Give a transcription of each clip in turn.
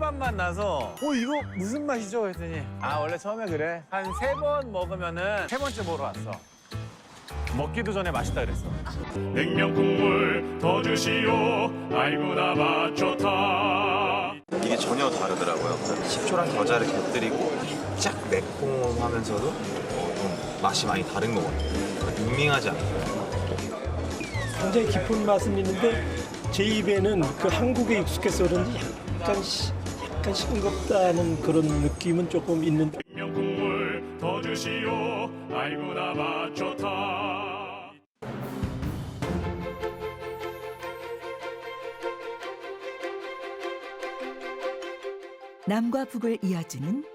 신맛만 나서 이거 무슨 맛이죠? 그랬더니 원래 처음에 그래. 한 3번 먹으면은 3번째 먹으러 왔어. 먹기도 전에 맛있다 그랬어. 냉면 국물 더 주시오. 아이고 나 맛 좋다. 이게 전혀 다르더라고요. 식초랑 겨자를 곁들이고 살짝 매콤하면서도 좀 맛이 많이 다른 것 같아요. 밍밍하지 않아요. 굉장히 깊은 맛은 있는데 제 입에는 그 한국에 익숙해서 그런지 약간 싱겁다는 그런 느낌은 조금 있는데 냉면 국물 더 주시오. 아이고 나 맛 좋다. 남과 북을 이어주는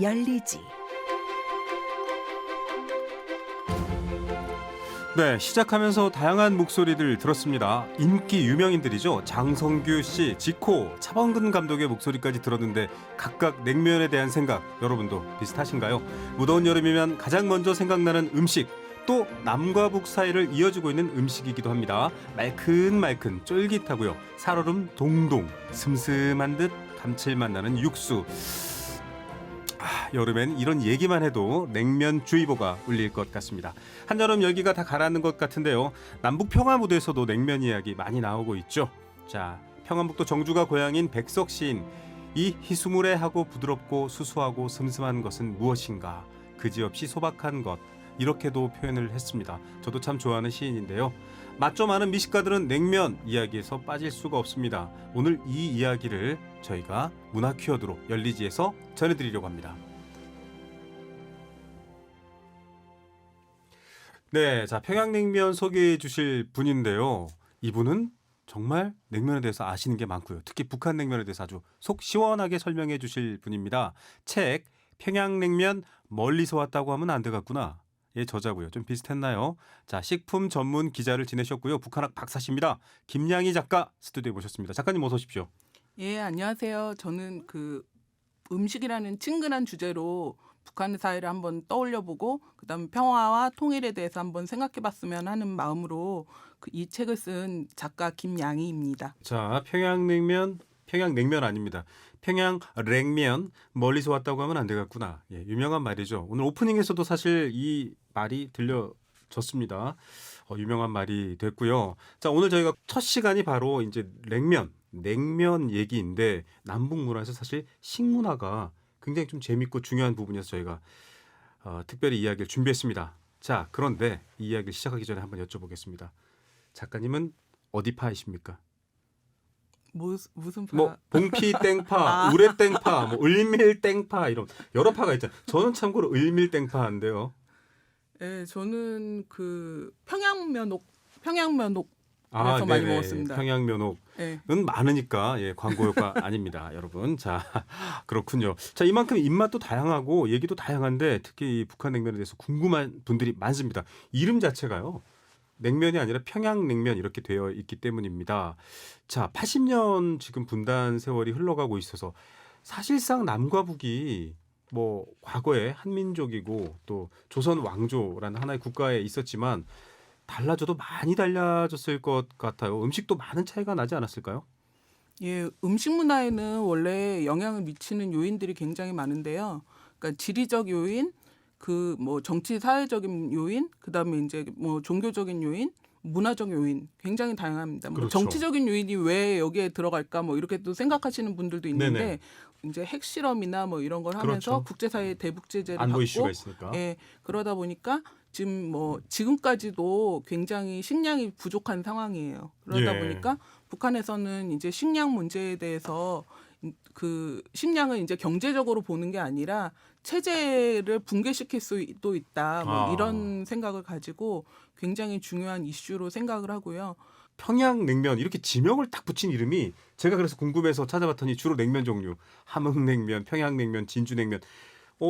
열리지. 네, 시작하면서 다양한 목소리를 들었습니다. 인기 유명인들이죠. 장성규 씨, 지코, 차범근 감독의 목소리까지 들었는데 각각 냉면에 대한 생각 여러분도 비슷하신가요? 무더운 여름이면 가장 먼저 생각나는 음식, 또 남과 북 사이를 이어주고 있는 음식이기도 합니다. 말큰말큰 쫄깃하고요. 살얼음 동동, 슴슴한 듯 감칠맛 나는 육수. 여름엔 이런 얘기만 해도 냉면주의보가 울릴 것 같습니다. 한여름 열기가 다 가라앉는 것 같은데요. 남북 평화무대에서도 냉면 이야기 많이 나오고 있죠. 자, 평안북도 정주가 고향인 백석 시인. 이 희수무례하고 부드럽고 수수하고 슴슴한 것은 무엇인가? 그지없이 소박한 것. 이렇게도 표현을 했습니다. 저도 참 좋아하는 시인인데요. 맛 좀 아는 미식가들은 냉면 이야기에서 빠질 수가 없습니다. 오늘 이 이야기를 저희가 문화 키워드로 열리지에서 전해드리려고 합니다. 네, 자, 평양냉면 소개해 주실 분인데요. 이분은 정말 냉면에 대해서 아시는 게 많고요. 특히 북한 냉면에 대해서 아주 속 시원하게 설명해 주실 분입니다. 책 평양냉면 멀리서 왔다고 하면 안 되겠구나. 예, 저자고요. 좀 비슷했나요? 자, 식품 전문 기자를 지내셨고요. 북한학 박사십니다. 김양희 작가 스튜디오에 모셨습니다. 작가님 어서 오십시오. 예, 안녕하세요. 저는 그 음식이라는 친근한 주제로 북한 사회를 한번 떠올려보고 그다음에 평화와 통일에 대해서 한번 생각해봤으면 하는 마음으로 이 책을 쓴 작가 김양희입니다. 자, 평양냉면 아닙니다. 평양냉면 멀리서 왔다고 하면 안 되겠구나. 예, 유명한 말이죠. 오늘 오프닝에서도 사실 이 말이 들려졌습니다. 유명한 말이 됐고요. 자, 오늘 저희가 첫 시간이 바로 이제 냉면 얘기인데 남북 문화에서 사실 식문화가 굉장히 좀 재밌고 중요한 부분이어서 저희가 특별히 이야기를 준비했습니다. 자, 그런데 이 이야기를 시작하기 전에 한번 여쭤보겠습니다. 작가님은 어디 파이십니까? 무슨 파? 뭐 봉피 땡파, 우레 땡파, 뭐 을밀 땡파 이런 여러 파가 있잖아요. 저는 참고로 을밀 땡파인데요. 예, 저는 그 평양면옥에서 많이 먹었습니다. 평양면옥은 예. 많으니까 광고 효과 아닙니다, 여러분. 자, 그렇군요. 자, 이만큼 입맛도 다양하고 얘기도 다양한데 특히 이 북한 냉면에 대해서 궁금한 분들이 많습니다. 이름 자체가요. 냉면이 아니라 평양냉면 이렇게 되어 있기 때문입니다. 자, 80년 지금 분단 세월이 흘러가고 있어서 사실상 남과 북이 뭐 과거에 한민족이고 또 조선 왕조라는 하나의 국가에 있었지만 달라져도 많이 달라졌을 것 같아요. 음식도 많은 차이가 나지 않았을까요? 예, 음식 문화에는 원래 영향을 미치는 요인들이 굉장히 많은데요. 그러니까 지리적 요인, 그 뭐 정치 사회적인 요인, 그다음에 이제 뭐 종교적인 요인, 문화적 요인 굉장히 다양합니다. 뭐 그렇죠. 정치적인 요인이 왜 여기에 들어갈까 뭐 이렇게 또 생각하시는 분들도 있는데 네네. 이제 핵실험이나 뭐 이런 걸 하면서 그렇죠. 국제사회 대북 제재를 안보 받고 이슈가 있으니까. 예, 그러다 보니까 지금까지도 굉장히 식량이 부족한 상황이에요. 그러다 예. 보니까 북한에서는 이제 식량 문제에 대해서 그 식량을 이제 경제적으로 보는 게 아니라 체제를 붕괴시킬 수도 있다. 뭐 이런 생각을 가지고 굉장히 중요한 이슈로 생각을 하고요. 평양냉면 이렇게 지명을 딱 붙인 이름이 제가 그래서 궁금해서 찾아봤더니 주로 냉면 종류 함흥냉면, 평양냉면, 진주냉면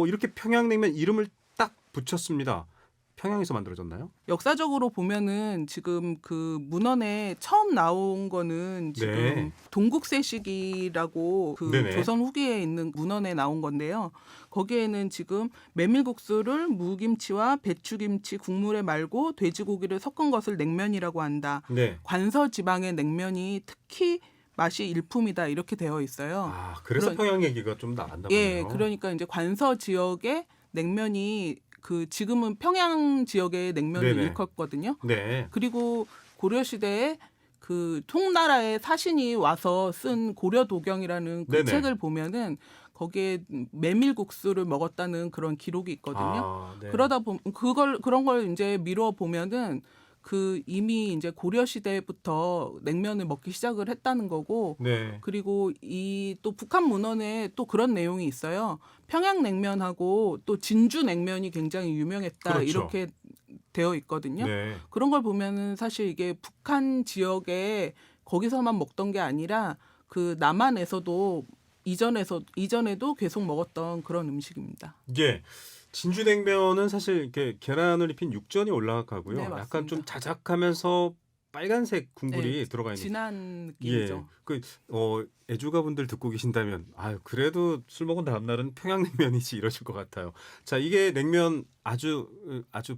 이렇게 평양냉면 이름을 딱 붙였습니다. 평양에서 만들어졌나요? 역사적으로 보면은 지금 그 문헌에 처음 나온 거는 지금 네. 동국세식이라고 그 네네. 조선 후기에 있는 문헌에 나온 건데요. 거기에는 지금 메밀국수를 무김치와 배추김치 국물에 말고 돼지고기를 섞은 것을 냉면이라고 한다. 네. 관서 지방의 냉면이 특히 맛이 일품이다 이렇게 되어 있어요. 아, 그래서 그런- 평양 얘기가 좀 나왔나 예, 보네요. 그러니까 이제 관서 지역의 냉면이 그 지금은 평양 지역의 냉면을 네네. 일컫거든요. 네. 그리고 고려 시대에 그 통나라의 사신이 와서 쓴 고려도경이라는 그 네네. 책을 보면은 거기에 메밀국수를 먹었다는 그런 기록이 있거든요. 아, 네. 그러다 보면 그런 걸 이제 미뤄 보면은 그 이미 이제 고려 시대부터 냉면을 먹기 시작을 했다는 거고 네. 그리고 이 또 북한 문헌에 또 그런 내용이 있어요. 평양냉면하고 또 진주냉면이 굉장히 유명했다 그렇죠. 이렇게 되어 있거든요. 네. 그런 걸 보면은 사실 이게 북한 지역에 거기서만 먹던 게 아니라 그 남한에서도 이전에도 계속 먹었던 그런 음식입니다. 이게 진주냉면은 사실 이렇게 계란을 입힌 육전이 올라가고요. 네, 약간 맞습니다. 좀 자작하면서 빨간색 국물이 네, 들어가 있는. 진한 예. 느낌이죠. 그 애주가분들 듣고 계신다면 아유 그래도 술 먹은 다음 날은 평양냉면이지 이러실 것 같아요. 자, 이게 냉면 아주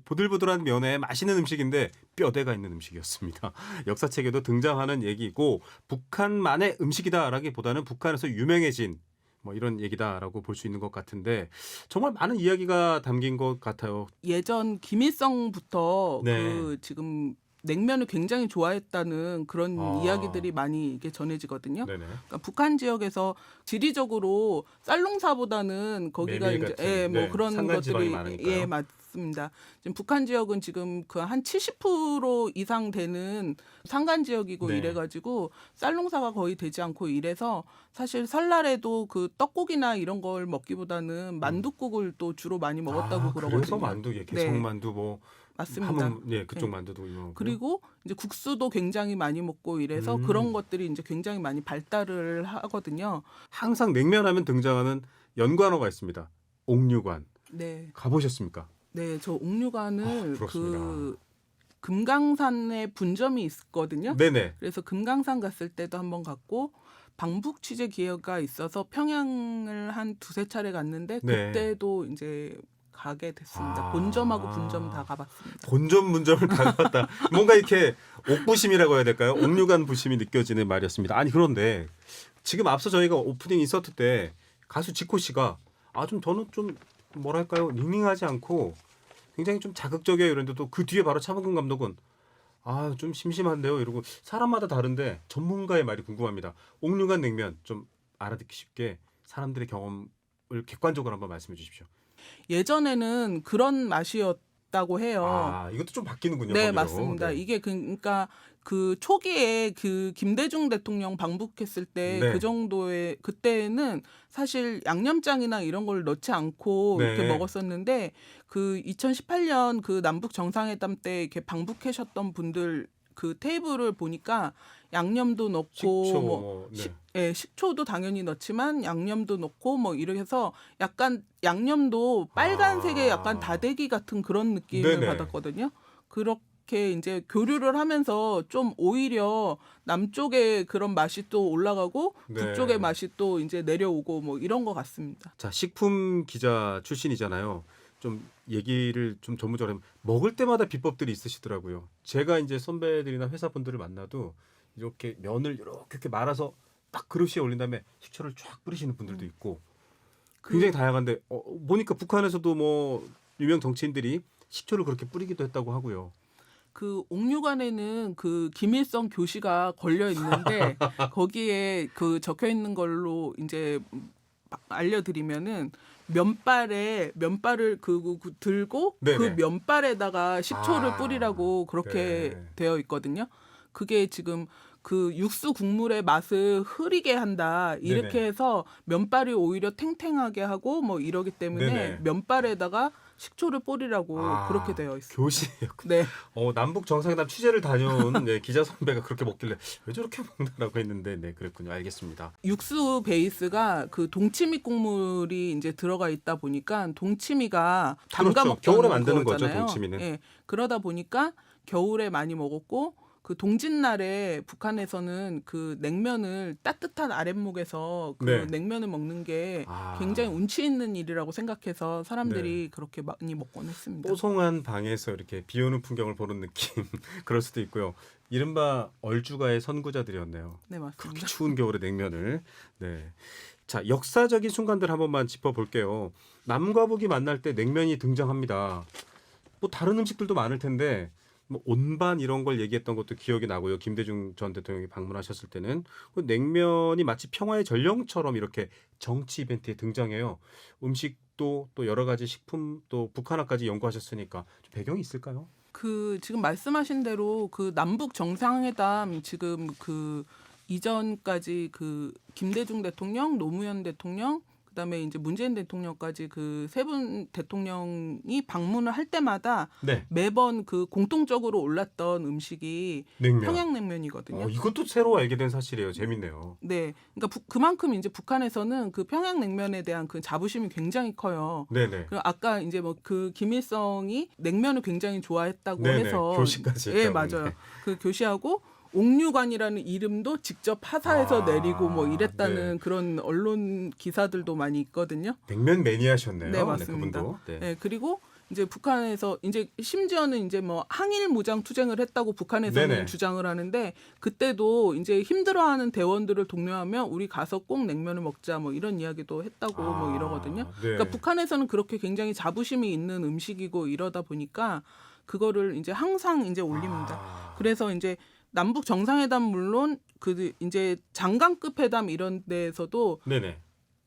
보들보들한 면에 맛있는 음식인데 뼈대가 있는 음식이었습니다. 역사책에도 등장하는 얘기고 북한만의 음식이다라기보다는 북한에서 유명해진 뭐 이런 얘기다라고 볼 수 있는 것 같은데 정말 많은 이야기가 담긴 것 같아요. 예전 김일성부터 네. 그 지금 냉면을 굉장히 좋아했다는 그런 아. 이야기들이 많이 이게 전해지거든요. 네네. 그러니까 북한 지역에서 지리적으로 쌀농사보다는 거기가 메밀 이제 같은, 예, 뭐 네, 그런 산간지방이 것들이 많으니까요. 예, 맞습니다. 지금 북한 지역은 지금 그 한 70% 이상 되는 산간 지역이고 네. 이래 가지고 쌀농사가 거의 되지 않고 이래서 사실 설날에도 그 떡국이나 이런 걸 먹기보다는 만둣국을 또 주로 많이 먹었다고 그러거든요. 그래서 만두, 예, 개성만두 뭐 맞습니다. 하면 예, 그쪽 네. 만두도 유명하고. 그리고 이제 국수도 굉장히 많이 먹고 이래서 음. 그런 것들이 이제 굉장히 많이 발달을 하거든요. 항상 냉면하면 등장하는 연관어가 있습니다. 옥류관. 네. 가보셨습니까? 네, 저 옥류관을 부럽습니다. 그 금강산에 분점이 있거든요. 네네. 그래서 금강산 갔을 때도 한번 갔고 방북 취재 기회가 있어서 평양을 한 두세 차례 갔는데 네. 그때도 이제 가게 됐습니다. 아. 본점하고 분점 다 가봤습니다. 본점 문점을 다 갔다. 뭔가 이렇게 옥부심이라고 해야 될까요? 옥류관 부심이 느껴지는 말이었습니다. 아니 그런데 지금 앞서 저희가 오프닝 인서트 때 가수 지코 씨가 저는 좀 뭐랄까요 닝닝하지 않고 굉장히 좀 자극적이에요 이런데 또 그 뒤에 바로 차범근 감독은 좀 심심한데요 이러고 사람마다 다른데 전문가의 말이 궁금합니다. 옥류관 냉면 좀 알아듣기 쉽게 사람들의 경험을 객관적으로 한번 말씀해 주십시오. 예전에는 그런 맛이었다고 해요. 이것도 좀 바뀌는군요. 네, 거기로. 맞습니다. 네. 이게 그러니까 그 초기에 그 김대중 대통령 방북했을 때 네. 그 정도의 그때는 사실 양념장이나 이런 걸 넣지 않고 네. 이렇게 먹었었는데 그 2018년 그 남북 정상회담 때 이렇게 방북하셨던 분들 그 테이블을 보니까 양념도 넣고 식초, 뭐 네. 식초도 당연히 넣지만 양념도 넣고 뭐 이렇게 해서 약간 양념도 빨간색의 약간 다대기 같은 그런 느낌을 네네. 받았거든요. 그렇게 이제 교류를 하면서 좀 오히려 남쪽의 그런 맛이 또 올라가고 네. 북쪽의 맛이 또 이제 내려오고 뭐 이런 것 같습니다. 자, 식품 기자 출신이잖아요. 좀 얘기를 좀 전문적으로 하면 먹을 때마다 비법들이 있으시더라고요. 제가 이제 선배들이나 회사분들을 만나도 이렇게 면을 이렇게 말아서 딱 그릇에 올린 다음에 식초를 쫙 뿌리시는 분들도 있고 굉장히 다양한데 보니까 북한에서도 뭐 유명 정치인들이 식초를 그렇게 뿌리기도 했다고 하고요. 그 옥류관에는 그 김일성 교시가 걸려 있는데 거기에 그 적혀 있는 걸로 이제 알려드리면은 면발을 들고 네네. 그 면발에다가 식초를 아, 뿌리라고 그렇게 네. 되어 있거든요. 그게 지금 그 육수 국물의 맛을 흐리게 한다 이렇게 네네. 해서 면발이 오히려 탱탱하게 하고 뭐 이러기 때문에 네네. 면발에다가 식초를 뿌리라고 그렇게 되어 있습니다. 교시예요. 네. 남북 정상회담 취재를 다녀온 기자 선배가 그렇게 먹길래 왜 저렇게 먹나라고 했는데 네 그랬군요. 알겠습니다. 육수 베이스가 그 동치미 국물이 이제 들어가 있다 보니까 동치미가 담가 그렇죠. 먹던 겨울에 만드는 거죠, 거잖아요. 동치미는. 예. 그러다 보니까 겨울에 많이 먹었고 그 동짓날에 북한에서는 그 냉면을 따뜻한 아랫목에서 그 네. 냉면을 먹는 게 아. 굉장히 운치 있는 일이라고 생각해서 사람들이 그렇게 많이 먹곤 했습니다. 뽀송한 방에서 이렇게 비 오는 풍경을 보는 느낌 그럴 수도 있고요. 이른바 얼주가의 선구자들이었네요. 네, 맞습니다. 추운 겨울에 냉면을. 네. 자, 역사적인 순간들 한 번만 짚어볼게요. 남과 북이 만날 때 냉면이 등장합니다. 뭐 다른 음식들도 많을 텐데 뭐 온반 이런 걸 얘기했던 것도 기억이 나고요. 김대중 전 대통령이 방문하셨을 때는 그 냉면이 마치 평화의 전령처럼 이렇게 정치 이벤트에 등장해요. 음식도 또 여러 가지 식품 또 북한화까지 연구하셨으니까 좀 배경이 있을까요? 그 지금 말씀하신 대로 그 남북 정상회담 지금 그 이전까지 그 김대중 대통령, 노무현 대통령, 그다음에 이제 문재인 대통령까지 그 세 분 대통령이 방문을 할 때마다 네. 매번 그 공통적으로 올랐던 음식이 냉면. 평양냉면이거든요. 이것도 새로 알게 된 사실이에요. 재밌네요. 네, 그러니까 그만큼 이제 북한에서는 그 평양냉면에 대한 그 자부심이 굉장히 커요. 네네. 그리고 아까 이제 뭐 그 김일성이 냉면을 굉장히 좋아했다고 네네. 해서 교시까지 예, 했다고. 맞아요. 그 교시하고 옥류관이라는 이름도 직접 하사해서 내리고 뭐 이랬다는 네. 그런 언론 기사들도 많이 있거든요. 냉면 매니아셨네요. 네, 맞습니다. 그분도. 네. 네, 그리고 이제 북한에서 이제 심지어는 이제 뭐 항일 무장 투쟁을 했다고 북한에서는 네네. 주장을 하는데 그때도 이제 힘들어하는 대원들을 독려하며 우리 가서 꼭 냉면을 먹자 뭐 이런 이야기도 했다고 뭐 이러거든요. 네. 그러니까 북한에서는 그렇게 굉장히 자부심이 있는 음식이고 이러다 보니까 그거를 이제 항상 이제 올립니다. 그래서 이제 남북 정상회담 물론 그 이제 장관급 회담 이런 데에서도 네네.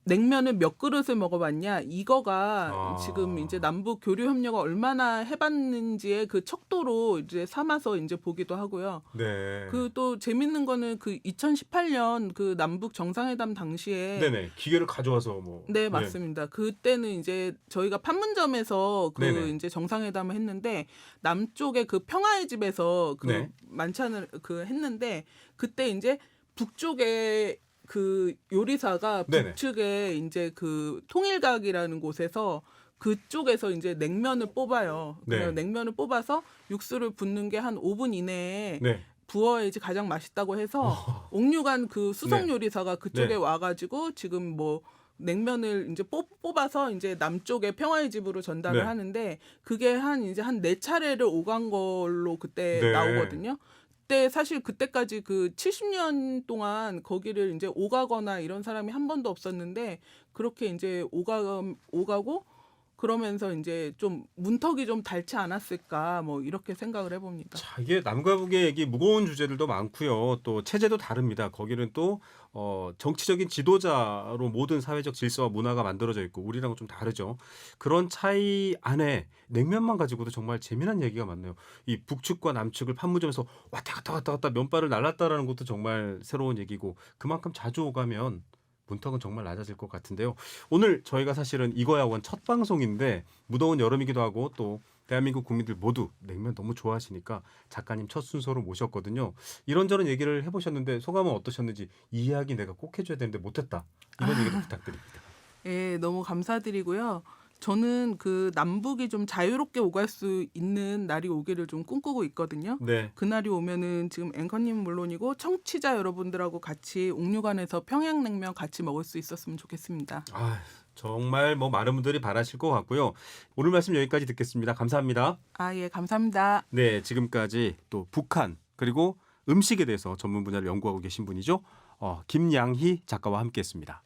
냉면을 몇 그릇을 먹어봤냐 이거가 아. 지금 이제 남북 교류 협력을 얼마나 해봤는지의 그 척도로 이제 삼아서 이제 보기도 하고요. 네. 그 또 재밌는 거는 그 2018년 그 남북 정상회담 당시에 네네. 기계를 가져와서 뭐. 네, 맞습니다. 그때는 이제 저희가 판문점에서 그 네네. 이제 정상회담을 했는데 남쪽에 그 평화의 집에서 그 네. 만찬을 그 했는데 그때 이제 북쪽에 그 요리사가 네네. 북측에 이제 그 통일각이라는 곳에서 그쪽에서 이제 냉면을 뽑아요. 네. 그래서 냉면을 뽑아서 육수를 붓는 게 한 5분 이내에 네. 부어야지 가장 맛있다고 해서 옥류관 그 수석 네. 요리사가 그쪽에 네. 와가지고 지금 뭐 냉면을 이제 뽑아서 이제 남쪽의 평화의 집으로 전달을 네. 하는데 그게 한 이제 한 4차례를 오간 걸로 그때 네. 나오거든요. 그때 사실 그때까지 그 70년 동안 거기를 이제 오가거나 이런 사람이 한 번도 없었는데 그렇게 이제 오가고 그러면서 이제 좀 문턱이 좀 닳지 않았을까 뭐 이렇게 생각을 해봅니다. 자, 이게 남과 북의 얘기 무거운 주제들도 많고요. 또 체제도 다릅니다. 거기는 또 정치적인 지도자로 모든 사회적 질서와 문화가 만들어져 있고 우리랑은 좀 다르죠. 그런 차이 안에 냉면만 가지고도 정말 재미난 얘기가 많네요. 이 북측과 남측을 판문점에서 왔다 갔다 면발을 날랐다라는 것도 정말 새로운 얘기고 그만큼 자주 오가면 문턱은 정말 낮아질 것 같은데요. 오늘 저희가 사실은 이거야 원 첫 방송인데 무더운 여름이기도 하고 또 대한민국 국민들 모두 냉면 너무 좋아하시니까 작가님 첫 순서로 모셨거든요. 이런저런 얘기를 해보셨는데 소감은 어떠셨는지 이 이야기 내가 꼭 해줘야 되는데 못했다. 이런 얘기도 부탁드립니다. 예, 너무 감사드리고요. 저는 그 남북이 좀 자유롭게 오갈 수 있는 날이 오기를 좀 꿈꾸고 있거든요. 네. 그날이 오면은 지금 앵커님 물론이고 청취자 여러분들하고 같이 옥류관에서 평양냉면 같이 먹을 수 있었으면 좋겠습니다. 아, 정말 뭐 많은 분들이 바라실 것 같고요. 오늘 말씀 여기까지 듣겠습니다. 감사합니다. 아, 예, 감사합니다. 네, 지금까지 또 북한 그리고 음식에 대해서 전문 분야를 연구하고 계신 분이죠. 김양희 작가와 함께했습니다.